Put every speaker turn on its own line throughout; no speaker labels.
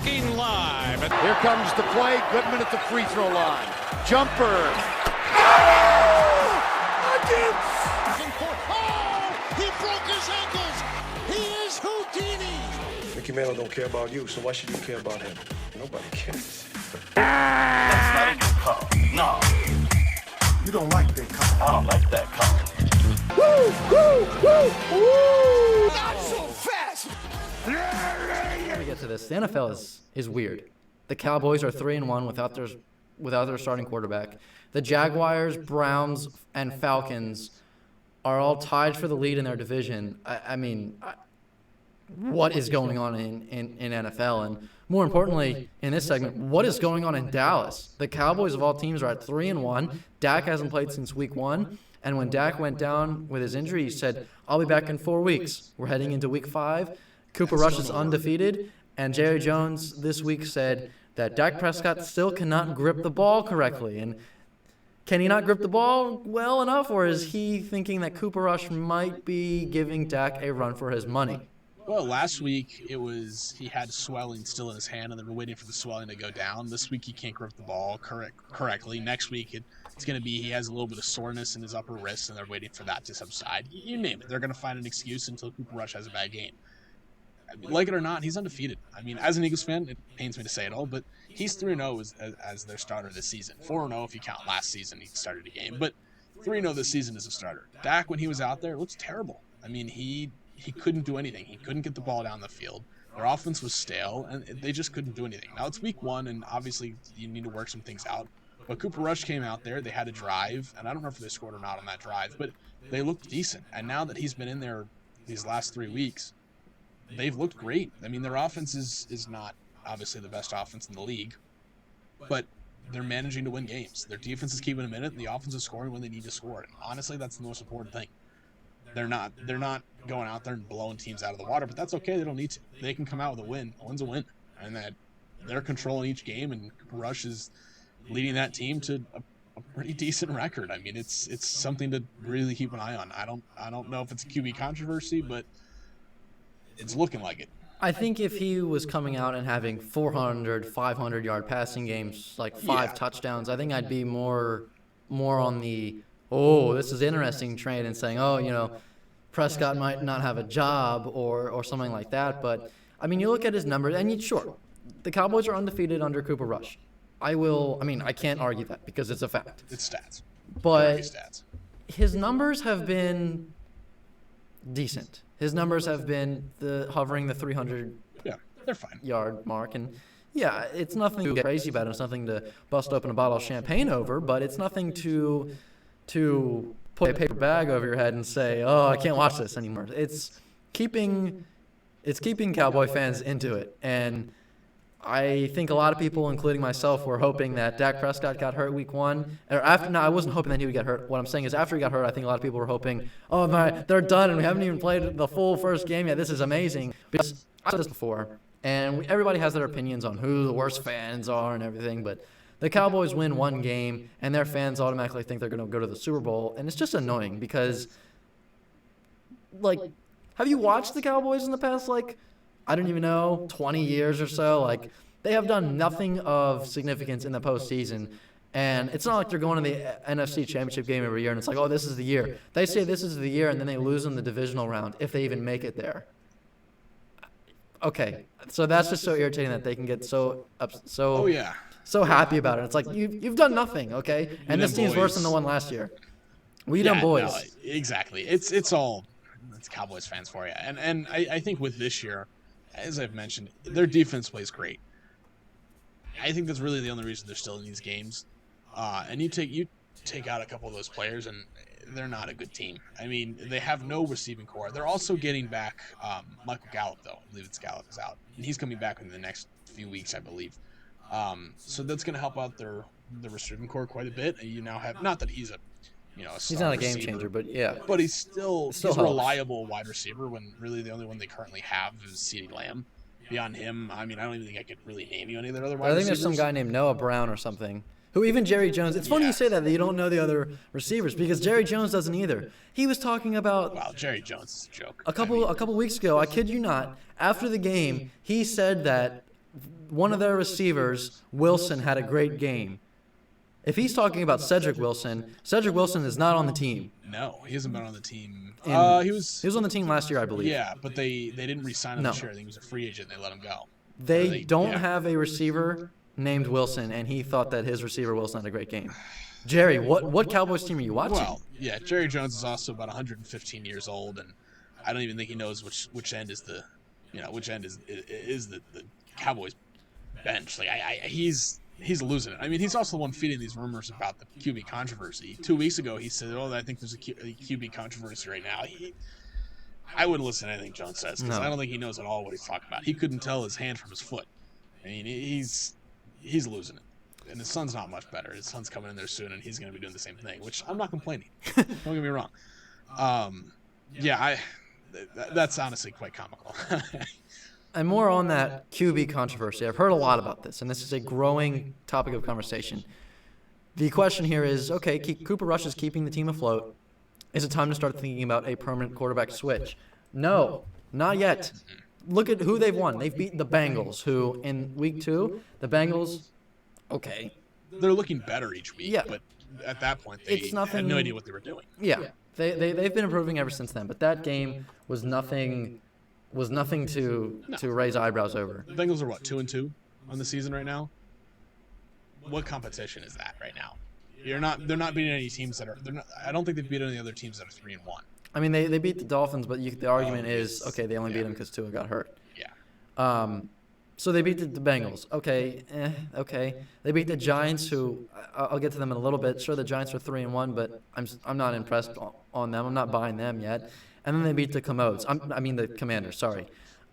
Looking live.
Here comes the play. Goodman at the free throw line. Jumper.
He broke his ankles. He is Houdini.
Mickey Mantle don't care about you, so why should you care about him? Nobody cares.
That's not a good call. No.
You don't like that call.
I don't like that call.
Not so fast.
Before we get to this, the NFL is weird. The Cowboys are 3-1 without their starting quarterback. The Jaguars, Browns, and Falcons are all tied for the lead in their division. What is going on in NFL? And more importantly, in this segment, what is going on in Dallas? The Cowboys of all teams are at 3-1. Dak hasn't played since week 1. And when Dak went down with his injury, he said, I'll be back in 4 weeks. We're heading into week 5. Cooper Rush is undefeated. And Jerry Jones this week said that Dak Prescott still cannot grip the ball correctly. And can he not grip the ball well enough, or is he thinking that Cooper Rush might be giving Dak a run for his money?
Well, last week he had swelling still in his hand, and they were waiting for the swelling to go down. This week he can't grip the ball correctly. Next week it's going to be he has a little bit of soreness in his upper wrist, and they're waiting for that to subside. You name it. They're going to find an excuse until Cooper Rush has a bad game. I mean, like it or not, he's undefeated. I mean, as an Eagles fan, it pains me to say it all, but he's 3-0 as their starter this season. 4-0 if you count last season he started a game, but 3-0 this season as a starter. Dak, when he was out there, looks terrible. I mean, he couldn't do anything. He couldn't get the ball down the field. Their offense was stale, and they just couldn't do anything. Now, it's week 1, and obviously you need to work some things out. But Cooper Rush came out there. They had a drive, and I don't know if they scored or not on that drive, but they looked decent. And now that he's been in there these last 3 weeks, they've looked great. I mean, their offense is not obviously the best offense in the league, but they're managing to win games. Their defense is keeping them in it, and the offense is scoring when they need to score. And honestly, that's the most important thing. They're not going out there and blowing teams out of the water, but that's okay. They don't need to. They can come out with a win. A win's a win, and that they're controlling each game. And Rush is leading that team to a pretty decent record. I mean, it's something to really keep an eye on. I don't know if it's a QB controversy, but it's looking like it.
I think if he was coming out and having 400, 500-yard passing games, like 5 touchdowns, I think I'd be more on the, this is interesting train and saying, Prescott might not have a job or something like that. But, I mean, you look at his numbers, and sure, the Cowboys are undefeated under Cooper Rush. I can't argue that because it's a fact.
It's stats.
But
Stats.
His numbers have been decent. His numbers have been hovering the 300
they're fine.
yard mark, and it's nothing to get crazy about. It's nothing to bust open a bottle of champagne over, but it's nothing to put a paper bag over your head and say, I can't watch this anymore. It's keeping Cowboy fans into it, and I think a lot of people, including myself, were hoping that Dak Prescott got hurt week 1. I wasn't hoping that he would get hurt. What I'm saying is after he got hurt, I think a lot of people were hoping, they're done and we haven't even played the full first game yet. This is amazing. Because I said this before, and everybody has their opinions on who the worst fans are and everything, but the Cowboys win 1 game, and their fans automatically think they're going to go to the Super Bowl, and it's just annoying because, have you watched the Cowboys in the past, I don't even know, 20 years or so? They have done nothing of significance in the postseason. And it's not like they're going to the NFC Championship game every year and it's like, this is the year. They say this is the year and then they lose in the divisional round if they even make it there. Okay, so that's just so irritating that they can get so happy about it. It's like, you've done nothing, okay? And this team's worse than the one last year. We done boys.
No, exactly. It's Cowboys fans for you. And I think with this year, as I've mentioned, their defense plays great. I think that's really the only reason they're still in these games. And you take out a couple of those players, and they're not a good team. I mean, they have no receiving core. They're also getting back Michael Gallup, though. I believe Gallup is out, and he's coming back in the next few weeks, I believe. So that's going to help out the receiving core quite a bit. You now have, not that he's
he's not a game changer, but
but he's a reliable wide receiver when really the only one they currently have is CeeDee Lamb. Beyond him, I mean, I don't even think I could really name you any of their other wide receivers.
I think there's some guy named Noah Brown or something, who even Jerry Jones. It's funny you say that you don't know the other receivers because Jerry Jones doesn't either. He was talking about.
Well, Jerry Jones is a joke.
A couple weeks ago, I kid you not, after the game, he said that one of their receivers, Wilson, had a great game. If he's talking about Cedric Wilson is not on the team.
No, he hasn't been on the team.
And
He was
on the team last year, I believe.
Yeah, but they didn't re-sign him
No.
this year. I think he was a free agent. They let him go.
They don't
yeah.
have a receiver named Wilson, and he thought that his receiver Wilson had a great game. Jerry, what Cowboys team are you watching?
Well, yeah, Jerry Jones is also about 115 years old, and I don't even think he knows which end is the, which end is the Cowboys bench. Like he's losing it. I mean, he's also the one feeding these rumors about the QB controversy. 2 weeks ago, he said, "Oh, I think there's a QB controversy right now." I wouldn't listen to anything Jones says because
No.
I don't think he knows at all what he's talking about. He couldn't tell his hand from his foot. I mean, he's losing it. And his son's not much better. His son's coming in there soon, and he's going to be doing the same thing, which I'm not complaining. Don't get me wrong. That's honestly quite comical.
And more on that QB controversy. I've heard a lot about this, and this is a growing topic of conversation. The question here is, okay, Cooper Rush is keeping the team afloat. Is it time to start thinking about a permanent quarterback switch? No, not yet. Look at who they've won. They've beaten the Bengals, who in week 2, the Bengals, okay.
They're looking better each week,
Yeah.
but at that point, they
It's nothing-
had no idea what they were doing.
Yeah, they've been improving ever since then, but that game was nothing to raise eyebrows over.
The Bengals are what, 2-2 on the season right now? What competition is that right now? They're not beating any teams that are. I don't think they've beaten any other teams that are 3-1.
I mean, they beat the Dolphins, but the argument is, okay, they only beat them because Tua got hurt.
Yeah.
So they beat the Bengals. Okay. They beat the Giants, who I'll get to them in a little bit. Sure, the Giants are 3-1, but I'm not impressed on them. I'm not buying them yet. And then they beat the the Commanders. Sorry.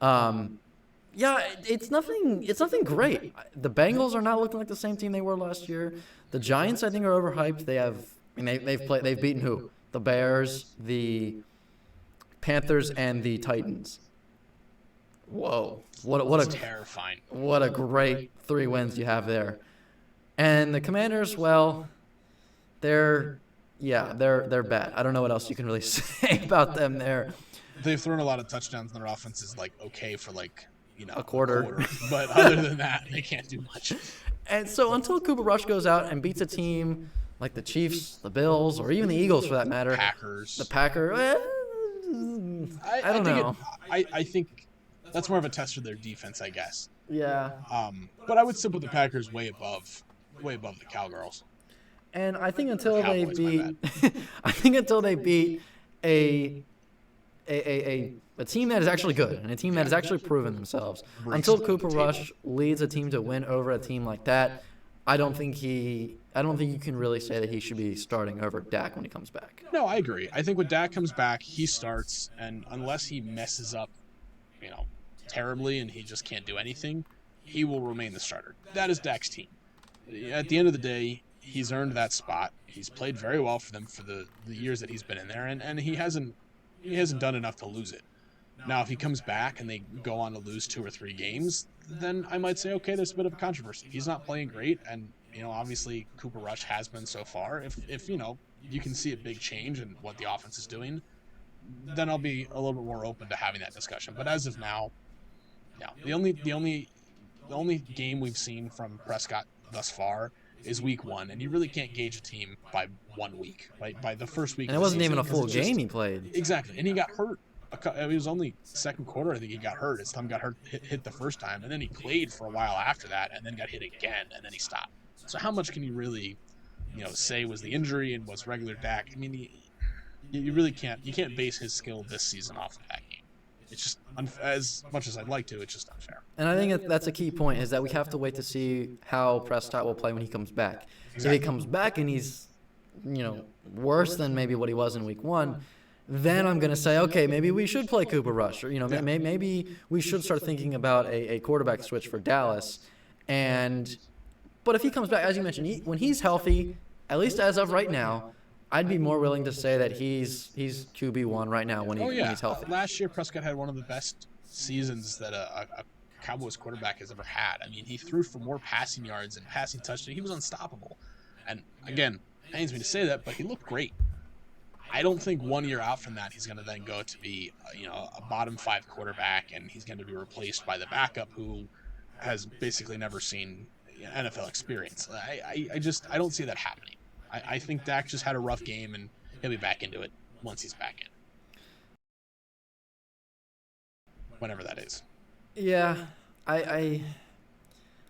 Yeah, it's nothing great. The Bengals are not looking like the same team they were last year. The Giants, I think, are overhyped. They've beaten who? The Bears, the Panthers, and the Titans. Whoa! What
It's
a
terrifying.
what a great 3 wins you have there. And the Commanders, well, they're bad. I don't know what else you can really say about them there.
They've thrown a lot of touchdowns, and their offense is okay for
A quarter.
But other than that, they can't do much.
And so until Cooper Rush goes out and beats a team like the Chiefs, the Bills, or even the Eagles for that matter,
Packers.
the Packers, I don't know.
I think that's more of a test for their defense, I guess.
Yeah.
But I would still put the Packers way above the Cowgirls.
And I think until
Cowboys, my
they beat a team that is actually good and a team that has actually proven themselves. Until Cooper Rush leads a team to win over a team like that, I don't think you can really say that he should be starting over Dak when he comes back.
No, I agree. I think when Dak comes back, he starts, and unless he messes up, terribly and he just can't do anything, he will remain the starter. That is Dak's team. At the end of the day, he's earned that spot. He's played very well for them for the years that he's been in there, and he hasn't done enough to lose it. Now, if he comes back and they go on to lose 2 or 3 games, then I might say, okay, there's a bit of a controversy. He's not playing great, and obviously Cooper Rush has been so far. If you can see a big change in what the offense is doing, then I'll be a little bit more open to having that discussion. But as of now, yeah, the only game we've seen from Prescott thus far is week 1, and you really can't gauge a team by 1 week, by the first week.
And it wasn't even a full game he played.
Exactly, and he got hurt. It was only second quarter, I think he got hurt. His thumb got hit the first time, and then he played for a while after that, and then got hit again, and then he stopped. So how much can you really, say was the injury and was regular Dak? I mean, you really can't. You can't base his skill this season off of that game. It's just as much as I'd like to, it's just unfair.
And I think that's a key point, is that we have to wait to see how Prescott will play when he comes back. Exactly. If he comes back and he's, worse than maybe what he was in week 1, then I'm going to say, okay, maybe we should play Cooper Rush. Or, maybe we should start thinking about a quarterback switch for Dallas. But if he comes back, as you mentioned, when he's healthy, at least as of right now, I'd be more willing to say that he's QB1 right now when he's healthy.
Last year, Prescott had one of the best seasons that a Cowboys quarterback has ever had. I mean, he threw for more passing yards and passing touchdowns. He was unstoppable. And again, it pains me to say that, but he looked great. I don't think 1 year out from that he's going to then go to be a bottom 5 quarterback, and he's going to be replaced by the backup who has basically never seen NFL experience. I don't see that happening. I think Dak just had a rough game, and he'll be back into it once he's back in. Whenever that is.
Yeah, I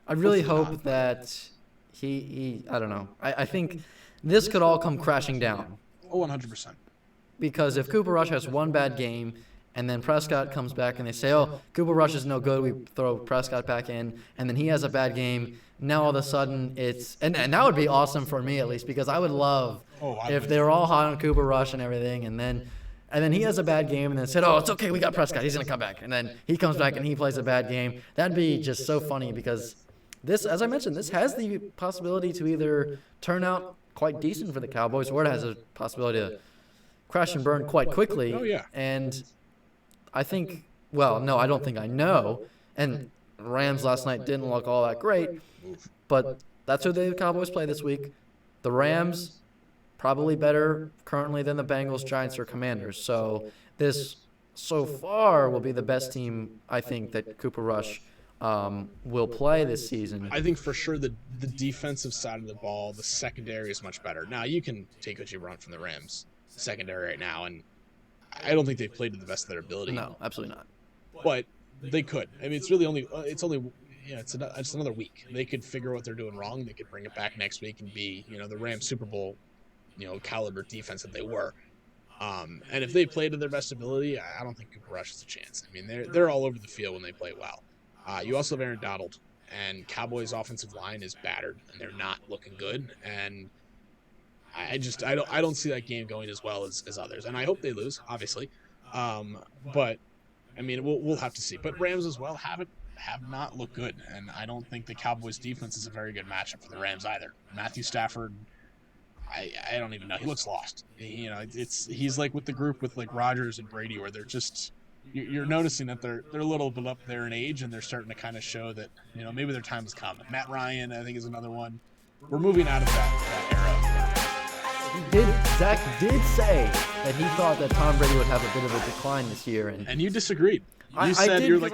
really hope that he I don't know. I think this could all come crashing down.
Oh, 100%.
Because if Cooper Rush has one bad game and then Prescott comes back and they say, oh, Cooper Rush is no good, we throw Prescott back in, and then he has a bad game, now all of a sudden it's – and that would be awesome for me at least, because I would love if they were all hot on Cooper Rush and everything, and then he has a bad game and then said, oh, it's okay, we got Prescott, he's going to come back. And then he comes back and he plays a bad game. That'd be just so funny because this, as I mentioned, this has the possibility to either turn out quite decent for the Cowboys or it has a possibility to crash and burn quite quickly.
Oh, yeah.
And I think, well, no, I don't think I know. And Rams last night didn't look all that great, but that's who the Cowboys play this week. The Rams, probably better currently than the Bengals, Giants, or Commanders. So this, so far, will be the best team, I think, that Cooper Rush will play this season.
I think for sure the defensive side of the ball, the secondary is much better. Now, you can take what you want from the Rams secondary right now, and I don't think they've played to the best of their ability.
No, absolutely not.
But they could. I mean, it's another week. They could figure what they're doing wrong. They could bring it back next week and be, the Rams Super Bowl, caliber defense that they were. And if they play to their best ability, I don't think Cooper Rush has a chance. I mean, they're all over the field when they play well. You also have Aaron Donald, and Cowboys' offensive line is battered, and they're not looking good. And I don't see that game going as well as others. And I hope they lose, obviously. But I mean, we'll have to see. But Rams as well have not looked good, and I don't think the Cowboys' defense is a very good matchup for the Rams either. Matthew Stafford, I don't even know. He looks lost. He's like with the group with like Rodgers and Brady, where they're just you're noticing that they're a little bit up there in age, and they're starting to kind of show that maybe their time has come. Matt Ryan, I think, is another one. We're moving out of that era.
Zach did say that he thought that Tom Brady would have a bit of a decline this year, and
you disagreed. You
I
said
did,
you're like.